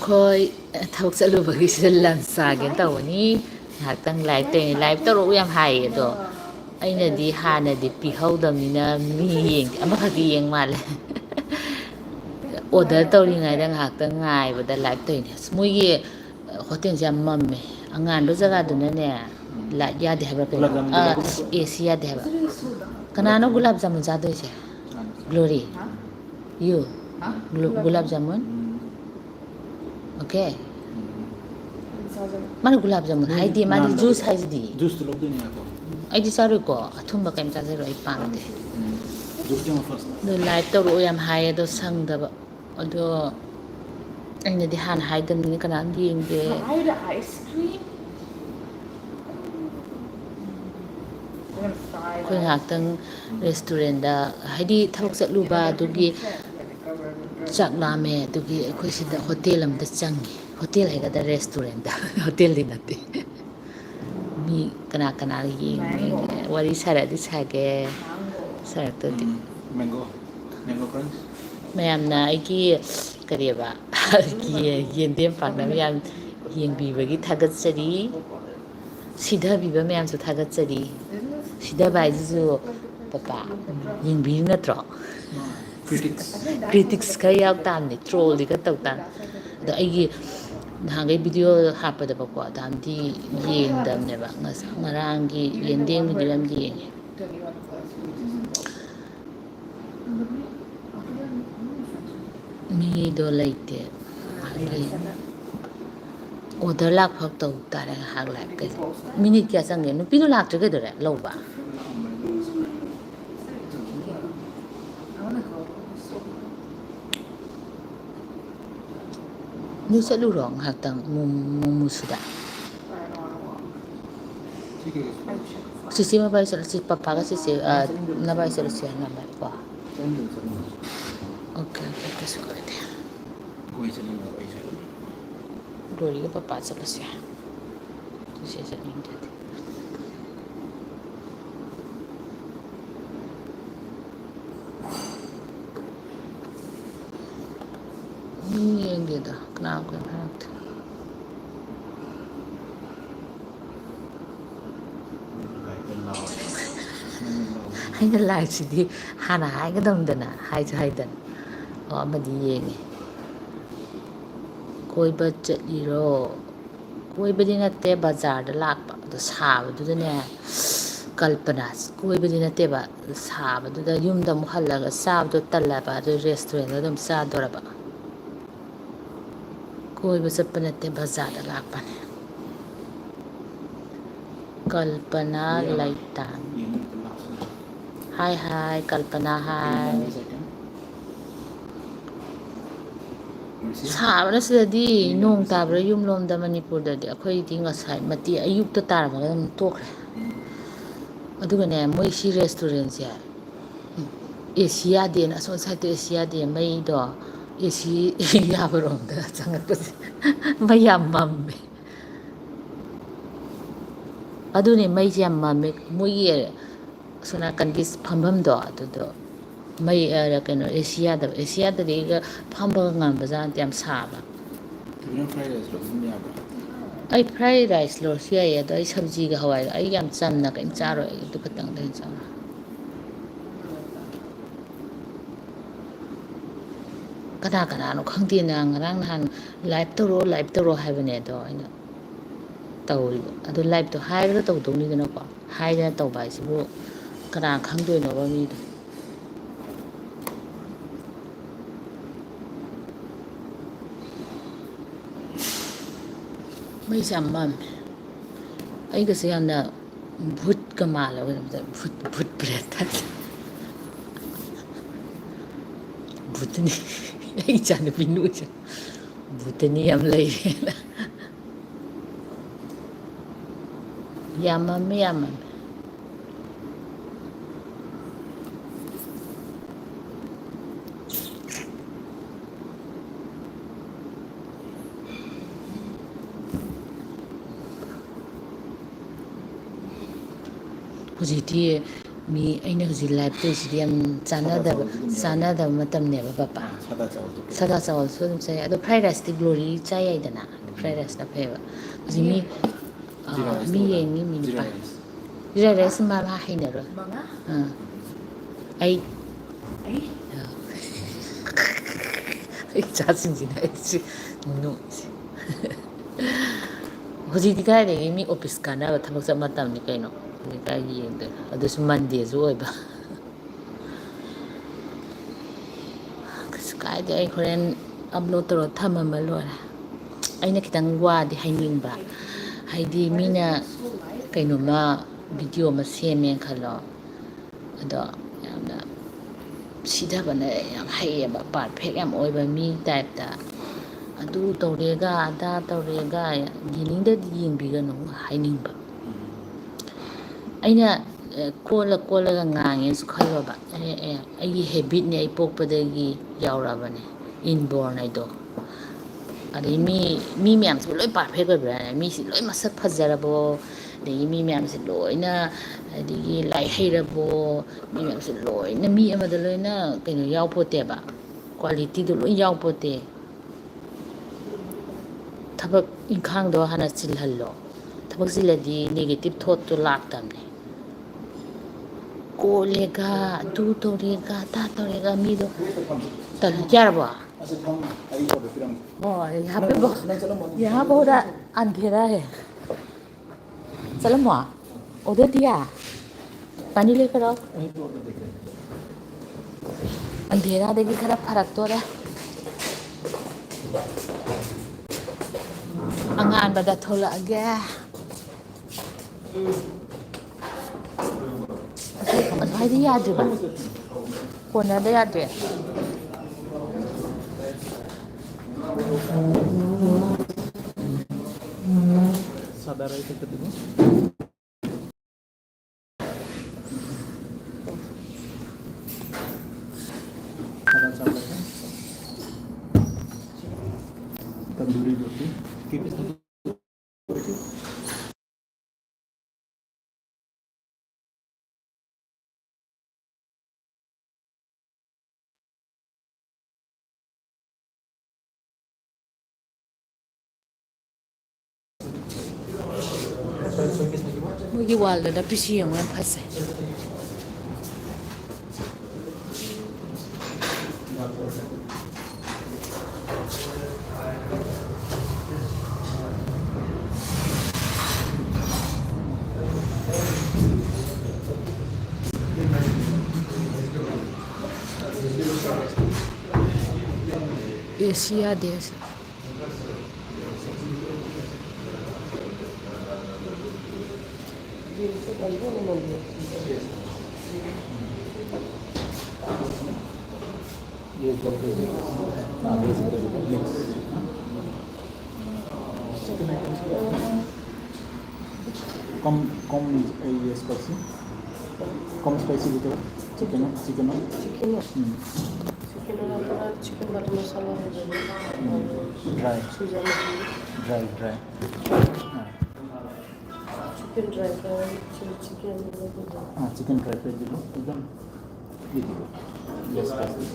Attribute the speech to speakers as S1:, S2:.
S1: ꯑꯩꯈꯣꯏ ꯊꯕꯛ ꯆꯠꯂꯨꯕꯒꯤꯁꯤꯗ ꯂꯟꯁ ꯆꯥꯒꯦꯅ ꯇꯧꯕꯅꯤ ꯉꯥꯏꯍꯥꯛꯇꯪ ꯂꯥꯏꯞ ꯇꯧꯔꯤꯅꯤ ꯂꯥꯏꯞ ꯇꯧꯔꯛꯎ ꯌꯥꯝ ꯍꯥꯏꯌꯦ ꯑꯗꯣ ꯑꯩꯅꯗꯤ ꯍꯥꯟꯅꯗꯤ ꯄꯤꯍꯧꯗꯕꯅꯤꯅ ꯃꯤ ꯌꯦꯡꯗꯦ ꯑꯃꯈꯛꯇꯤ ꯌꯦꯡ ꯃꯥꯜꯂꯦ ꯑꯣꯔꯗꯔ ꯇꯧꯔꯤꯉꯩꯗ ꯉꯥꯏꯍꯥꯛꯇꯪ ꯉꯥꯏꯕꯗ ꯂꯥꯏꯞ ꯇꯧꯔꯤꯅꯦ ꯑꯁ ꯃꯣꯏꯒꯤ ꯍꯣꯇꯦꯜꯁꯦ ꯌꯥꯝ ꯃꯝꯃꯦ ꯑꯉꯥꯟꯕ ꯖꯒꯥꯗꯨꯅꯅꯦ ꯂꯥꯏꯠ ꯌꯥꯗꯦ ꯍꯥꯏꯕ꯭ꯔꯥ ꯀꯩꯅꯣ ꯑꯦꯁꯤ ꯌꯥꯗꯦ ꯍꯥꯏꯕ ꯀꯅꯥꯅꯣ ꯒꯨꯂꯥꯞ ꯖꯥꯃꯨꯟ ꯆꯥꯗꯣꯏꯁꯦ ꯒ꯭ꯂꯣꯔꯤ ꯌꯨ ꯒꯨꯂꯥꯞ ꯖꯥꯃꯨꯟ ꯑꯣꯀꯦ ꯃꯥꯅ ꯒꯨꯂꯥꯞ ꯖꯥꯃꯨꯟ ꯍꯥꯏꯗꯤ ꯃꯥꯗꯤ ꯖꯨꯁ ꯍꯥꯏꯁꯤꯗꯤ
S2: ꯖꯨꯁꯇꯨ ꯂꯧꯗꯣꯏꯅꯦ ꯉꯥꯏꯈꯣ
S1: ꯑꯩꯗꯤ ꯆꯥꯔꯣꯏꯀꯣ ꯑꯊꯨꯝꯕ ꯀꯩꯝ ꯆꯥꯖꯔꯣꯏ ꯑꯩ ꯄꯥꯝꯗꯦ
S2: ꯖꯨꯁ ꯌꯦꯡꯉꯣ ꯐꯥꯔꯁ
S1: ꯑꯗꯣ ꯂꯥꯏꯞ ꯇꯧꯔꯛꯑꯣ ꯌꯥꯝ ꯍꯥꯏꯌꯦ ꯑꯗꯣ ꯁꯪꯗꯕ ꯑꯗꯣ ꯑꯩꯅꯗꯤ ꯍꯥꯟꯅ ꯍꯥꯏꯗꯕꯅꯤꯅ ꯀꯅꯥꯝ ꯌꯦꯡꯗꯦ ꯑꯩꯈꯣꯏ ꯉꯥꯏꯍꯥꯛꯇꯪ ꯔꯦꯁꯇꯨꯔꯦꯟꯗ ꯍꯥꯏꯗꯤ ꯊꯕꯛ ꯆꯠꯂꯨꯕ ꯑꯗꯨꯒꯤ ꯆꯥꯛ ꯂꯥꯝꯃꯦ ꯑꯗꯨꯒꯤ ꯑꯩꯈꯣꯏ ꯁꯤꯗ ꯍꯣꯇꯦꯜ ꯑꯃꯗ ꯆꯪꯉꯤ ꯍꯣꯇꯦꯜ ꯍꯥꯏꯒꯗ꯭ꯔꯥ ꯔꯦꯁꯇꯨꯔꯦꯟꯗ ꯍꯣꯇꯦꯜꯗꯤ ꯅꯠꯇꯦ ꯃꯤ ꯀꯅꯥ ꯀꯅꯥ ꯌꯦꯡꯉꯦ ꯋꯥꯔꯤ ꯁꯥꯔꯛꯑꯗꯤ ꯁꯥꯒꯦ ꯁꯥꯔꯛꯇꯗꯤ
S2: ꯃꯦꯡꯒꯣ ꯀ꯭ꯔꯟꯆ
S1: ꯃꯌꯥꯝꯅ ꯑꯩꯒꯤ ꯀꯔꯤꯕ ꯌꯦꯟꯗꯦꯝ ꯄꯥꯛꯅꯝ ꯌꯥꯝ ꯌꯦꯡꯕꯤꯕꯒꯤ ꯊꯥꯒꯠꯆꯔꯤ ꯁꯤꯙꯕꯤꯕ ꯃꯌꯥꯝꯁꯨ ꯊꯥꯒꯠꯆꯔꯤ ꯁꯤꯙꯕ ꯍꯥꯏꯁꯤꯁꯨ ꯄꯄꯥ ꯌꯦꯡꯕꯤꯔꯤ ꯅꯠꯇ꯭ꯔꯣ ꯀ꯭ꯔꯤꯇꯤꯛꯁ ꯈꯔ ꯌꯥꯎ ꯇꯥꯕꯅꯤ ꯇ꯭ꯔꯣꯜꯗꯤ ꯈꯔ ꯇꯧ ꯇꯥꯕꯅꯤ ꯑꯗꯣ ꯑꯩꯒꯤ ꯅꯍꯥꯟꯈꯩ ꯚꯤꯗꯤꯑꯣ ꯍꯥꯞꯄꯗꯕꯀꯣ ꯑꯗꯥꯝꯗꯤ ꯌꯦꯡꯗꯕꯅꯦꯕ ꯉꯔꯥꯡꯒꯤ ꯌꯦꯟꯗꯦꯝꯒꯤꯗꯤ ꯌꯥꯝ ꯌꯦꯡꯉꯦ ꯃꯤꯗꯣ ꯂꯩꯇꯦ ꯑꯣꯗꯔ ꯂꯥꯛꯐꯥꯎ ꯇꯧ ꯇꯥꯔꯦ ꯉꯥꯏꯍꯥꯛ ꯂꯥꯏꯞ ꯀꯩꯁꯦ ꯃꯤꯅꯤꯠ ꯀꯌꯥ ꯆꯪꯒꯦ ꯅꯨꯄꯤꯗꯣ ꯂꯥꯛꯇ꯭ꯔꯦ ꯀꯩꯗꯧꯔꯦ ꯂꯧꯕ ꯅꯣꯏ ꯆꯠꯂꯨꯔꯣ ꯉꯥꯏꯍꯥꯛꯇꯪ ꯃꯣꯃꯨꯁꯨꯗ ꯆꯤꯆꯦ ꯃꯕꯥꯏ ꯆꯠꯂꯁꯤ ꯄꯄꯥꯒ ꯆꯤꯆꯦ ꯅꯕꯥꯏ ꯆꯠꯂꯁꯤ ꯅꯕꯥꯏ ꯀꯣ ꯑꯣꯀꯦ ꯑꯣꯀꯦ ꯀꯩꯁꯨ ꯀꯥꯏꯗꯦ ꯒ꯭ꯂꯣꯔꯤꯒ ꯄꯄꯥ ꯆꯠꯂꯁꯦ ꯆꯤꯆꯦ ꯆꯠꯅꯤꯡꯗ꯭ꯔꯗꯤ ꯌꯦꯡꯗꯦꯗ ꯀꯅꯥꯝ ꯀꯔꯤꯝ ꯍꯥꯏꯔꯛꯇꯦ ꯑꯩꯅ ꯂꯥꯏꯐꯁꯤꯗꯤ ꯍꯥꯟꯅ ꯍꯥꯏꯒꯗꯧꯗꯅ ꯍꯥꯏꯁꯨ ꯍꯥꯏꯗꯅ ꯑꯣ ꯑꯃꯗꯤ ꯌꯦꯡꯉꯤ ꯀꯣꯏꯕ ꯆꯠꯂꯤꯔꯣ ꯀꯣꯏꯕꯗꯤ ꯅꯠꯇꯦ ꯕꯖꯥꯔꯗ ꯂꯥꯛꯄ ꯑꯗꯣ ꯁꯥꯕꯗꯨꯗꯅꯦ ꯀꯜꯄꯅꯥ ꯀꯣꯏꯕꯗꯤ ꯅꯠꯇꯦꯕ ꯁꯥꯕꯗꯨꯗ ꯌꯨꯝꯗ ꯑꯃꯨꯛ ꯍꯜꯂꯒ ꯆꯥꯕꯗꯣ ꯇꯜꯂꯕ ꯑꯗꯨ ꯔꯦꯁꯇꯨꯔꯦꯟꯗ ꯑꯗꯨꯝ ꯆꯥꯗꯣꯔꯕ ꯀꯣꯏꯕ ꯆꯠꯄ ꯅꯠꯇꯦ ꯕꯖꯥꯔꯗ ꯂꯥꯛꯄꯅꯦ ꯀꯜꯄꯅꯥ ꯂꯩꯇꯥꯟ ꯍꯥꯏ ꯍꯥꯏ ꯀꯜꯄꯅꯥ ꯍꯥꯏ ꯁꯥꯕꯅ ꯁꯤꯗꯗꯤ ꯅꯣꯡ ꯇꯥꯕ꯭ꯔꯥ ꯌꯨꯝꯂꯣꯝꯗ ꯃꯅꯤꯄꯨꯔꯗꯗꯤ ꯑꯩꯈꯣꯏꯗꯤ ꯉꯁꯥꯏ ꯃꯇꯦꯛ ꯑꯌꯨꯛꯇ ꯇꯥꯔꯝꯃꯒ ꯑꯗꯨꯝ ꯇꯣꯛꯈ꯭ꯔꯦ ꯑꯗꯨꯒꯅꯦ ꯃꯣꯏ ꯁꯤ ꯔꯦꯁꯇꯨꯔꯦꯟꯁꯦ ꯑꯦꯁꯤ ꯌꯥꯗꯦꯅ ꯑꯁꯣꯝ ꯁꯥꯏꯠꯇ ꯑꯦꯁꯤ ꯌꯥꯗꯦ ꯃꯩꯗꯣ ꯑꯦꯁꯤ ꯌꯥꯕꯔꯣꯝꯗ ꯆꯪꯉꯛꯄꯁꯦ ꯃꯩ ꯌꯥꯝ ꯃꯝꯃꯦ ꯑꯗꯨꯅꯦ ꯃꯩꯁꯦ ꯌꯥꯝ ꯃꯝꯃꯦ ꯃꯣꯏꯒꯤ ꯑꯁꯣꯝ ꯅꯥꯀꯟꯒꯤ ꯐꯝꯐꯝꯗꯣ ꯑꯗꯨꯗꯣ ꯃꯩ ꯀꯩꯅꯣ ꯑꯦꯁꯤ ꯌꯥꯗꯕ ꯑꯦꯁꯤ ꯌꯥꯗꯗꯤ ꯐꯝꯕꯒ ꯉꯝꯕꯖꯥꯠ ꯅꯠꯇꯦ ꯌꯥꯝ ꯁꯥꯕ ꯑꯩ ꯐ꯭ꯔꯥꯏ ꯔꯥꯏꯁ ꯂꯧꯔꯁꯨ ꯌꯥꯏꯌꯦ ꯑꯗꯣ ꯑꯩ ꯁꯕꯖꯤꯒ ꯍꯋꯥꯏꯒ ꯑꯩ ꯌꯥꯝ ꯆꯝꯅ ꯀꯔꯤꯝ ꯆꯥꯔꯣꯏ ꯑꯩ ꯑꯗꯨ ꯈꯛꯇꯪꯗ ꯑꯩ ꯆꯥꯔꯣꯏ ꯀꯅꯥ ꯀꯅꯥꯅꯣ ꯈꯪꯗꯦꯅ ꯉꯔꯥꯡ ꯅꯍꯥꯟ ꯂꯥꯏꯚ ꯇꯧꯔꯣ ꯍꯥꯏꯕꯅꯦ ꯑꯗꯣ ꯑꯩꯅ ꯇꯧꯔꯤꯕ ꯑꯗꯨ ꯂꯥꯏꯚꯇꯣ ꯍꯥꯏꯔꯒ ꯇꯧꯗꯧꯅꯤꯗꯅꯀꯣ ꯍꯥꯏꯗꯅ ꯇꯧꯕ ꯍꯥꯏꯁꯤꯕꯨ ꯀꯅꯥ ꯈꯪꯗꯣꯏꯅꯣꯕ ꯃꯤꯗꯣ ꯃꯩꯁꯦ ꯌꯥꯝ ꯃꯝꯃꯦ ꯑꯩꯒꯁꯦ ꯌꯥꯝꯅ ꯚꯨꯠꯀ ꯃꯥꯜꯂꯦ ꯚꯨꯠ ꯄ꯭ꯔꯦꯠ ꯚꯨꯠꯇꯅꯤ ꯑꯩ ꯏꯆꯥꯅꯨꯄꯤ ꯅꯣꯛꯏꯁꯦ ꯚꯨꯠꯇꯅꯤ ꯌꯥꯝ ꯂꯩꯔꯦꯅ ꯌꯥꯝ ꯃꯝꯃꯦ ꯍꯧꯖꯤꯛꯇꯤ ꯃꯤ ꯑꯩꯅ ꯍꯧꯖꯤꯛ ꯂꯥꯏꯞ ꯇꯧꯔꯤꯁꯤꯗꯤ ꯌꯥꯝ ꯆꯥꯟꯅꯗꯕ ꯃꯇꯝꯅꯦꯕ ꯄꯄꯥ
S2: 사다 짜오도
S1: ꯁꯥꯗꯥ ꯆꯥꯋꯜꯁꯨ ꯑꯗꯨꯝ ꯆꯥꯏ ꯑꯗꯣ ꯐ꯭ꯔꯥꯏ ꯔꯥꯏꯁꯇꯤ ꯒ꯭ꯂꯣꯔꯤ ꯆꯥ ꯌꯥꯏꯗꯅ ꯐ꯭ꯔꯥꯏ ꯔꯥꯏꯁꯅ ꯐꯩꯌꯦꯕ ꯍꯧꯖꯤꯛ ꯃꯤ ꯌꯦꯡꯉꯤ ꯃꯤ
S2: 지라
S1: ꯅꯤꯄꯥꯜ
S2: 라이스
S1: ꯖꯤꯔꯥ ꯔꯥꯏꯁ ꯃꯥ ꯍꯩꯅꯔꯣꯏ ꯑꯩ 이짜증지나 이지 노지 ꯍꯧꯖꯤꯛꯇꯤ ꯀꯥꯏꯗꯒꯤ ꯃꯤ ꯑꯣꯐꯤꯁ ꯀꯥꯟꯅꯕ ꯊꯕꯛ ꯆꯠ ꯃꯇꯝꯅꯤ ꯀꯩꯅꯣ ꯍꯧꯖꯤꯛ ꯀꯥꯏ ꯌꯦꯡꯗꯣꯏꯅꯣ ꯑꯗꯨꯁꯨ ꯃꯟꯗꯦꯁꯨ ꯑꯣꯏꯕ ꯀꯩꯁꯨ ꯀꯥꯏꯗꯦ ꯑꯩ ꯍꯣꯔꯦꯟ ꯑꯞꯂꯣꯗ ꯇꯧꯔ ꯊꯝꯃꯝꯕ ꯂꯣꯏꯔꯦ ꯑꯩꯅ ꯈꯤꯇꯪ ꯋꯥꯗꯤ ꯍꯥꯏꯅꯤꯡꯕ ꯍꯥꯏꯗꯤ ꯃꯤꯅ ꯀꯩꯅꯣꯝꯃ ꯚꯤꯗꯤꯑꯣ ꯑꯃ ꯁꯦꯝꯃꯦꯅ ꯈꯜꯂꯣ ꯑꯗꯣ ꯌꯥꯝꯅ ꯁꯤꯊꯕꯅ ꯌꯥꯝ ꯍꯩꯌꯦꯕ ꯄꯥꯔꯐꯦꯛ ꯌꯥꯝ ꯑꯣꯏꯕ ꯃꯤ ꯇꯥꯏꯞꯇ ꯑꯗꯨ ꯇꯧꯔꯦꯒ ꯑꯗꯥ ꯇꯧꯔꯦꯒ ꯌꯦꯡꯅꯤꯡꯗꯗꯤ ꯌꯦꯡꯕꯤꯒꯅꯨ ꯍꯥꯏꯅꯤꯡꯕ ꯑꯩꯅ ꯀꯣꯜꯂꯒ ꯉꯥꯡꯉꯦꯁꯨ ꯈꯜꯂꯣꯕ ꯑꯩꯒꯤ ꯍꯦꯕꯤꯠꯅꯦ ꯑꯩ ꯄꯣꯛꯄꯗꯒꯤ ꯌꯥꯎꯔꯛꯑꯕꯅꯦ ꯏꯟꯕꯣꯔꯟ ꯍꯥꯏꯗꯣ ꯑꯗꯩ ꯃꯤ ꯃꯌꯥꯝꯁꯤꯕꯨ ꯂꯣꯏ ꯄꯥꯔꯐꯦꯛ ꯑꯣꯏꯕ꯭ꯔꯥꯅꯦ ꯃꯤꯁꯤ ꯂꯣꯏ ꯃꯁꯛ ꯐꯖꯔꯕꯣ ꯑꯗꯒꯤ ꯃꯤ ꯃꯌꯥꯝꯁꯦ ꯂꯣꯏꯅ ꯑꯗꯒꯤ ꯂꯥꯏꯔꯤꯛ ꯍꯩꯔꯕꯣ ꯃꯤ ꯃꯌꯥꯝꯁꯦ ꯂꯣꯏꯅ ꯃꯤ ꯑꯃꯗ ꯂꯣꯏꯅ ꯀꯩꯅꯣ ꯌꯥꯎꯄꯣꯠꯇꯦꯕ ꯀ꯭ꯋꯥꯂꯤꯇꯤꯗꯣ ꯂꯣꯏ ꯌꯥꯎꯄꯣꯠꯇꯦ ꯊꯕꯛ ꯏꯪꯈꯥꯡꯗꯣ ꯍꯥꯟꯅ ꯆꯤꯜꯍꯜꯂꯣ ꯊꯕꯛ ꯆꯤꯜꯂꯗꯤ ꯅꯦꯒꯦꯇꯤꯞ ꯊꯣꯠꯇꯣ ꯂꯥꯛꯇꯕꯅꯦ ꯀꯣꯜꯂꯦꯒ ꯑꯗꯨ ꯇꯧꯔꯦꯒ ꯑꯗꯥ ꯇꯧꯔꯦꯒ ꯃꯤꯗꯣ ꯌꯥꯔꯕꯣ
S2: 아직 형 아이가 몇 개랑
S1: यहाँ पे यहाँ बहुत अंधेरा है चलो मुआ उधर दिया पानी लेकर आओ अंधेरा देखी खरा फरक तो रहा ꯑꯉꯥꯟꯕꯗ ꯊꯣꯛꯂꯛꯑꯒꯦ ꯑꯁ꯭ꯋꯥꯏꯗꯤ ꯌꯥꯗ꯭ꯔꯤꯕ ꯀꯣꯟꯅꯔꯗ ꯌꯥꯗ꯭ꯔꯦ
S2: 사다 라이스 그때도 사다 짜오도 तंदूरी रोटी किस
S1: ꯃꯣꯏꯒꯤ ꯋꯥꯜꯗꯨꯗ ꯄꯤꯁꯤ ꯌꯦꯡꯉꯨ ꯌꯥꯝ ꯐꯖꯩ AC ꯌꯥꯗꯦ ꯑꯁꯤ
S2: ये करके मिक्स कम कम ये स्पाइसी कम spicy gitu chicken chicken
S3: chicken butter masala
S2: dry
S3: Suzanne
S2: dry
S3: chicken dry fry chicken
S2: chicken dry fry dulu एकदम ये less spicy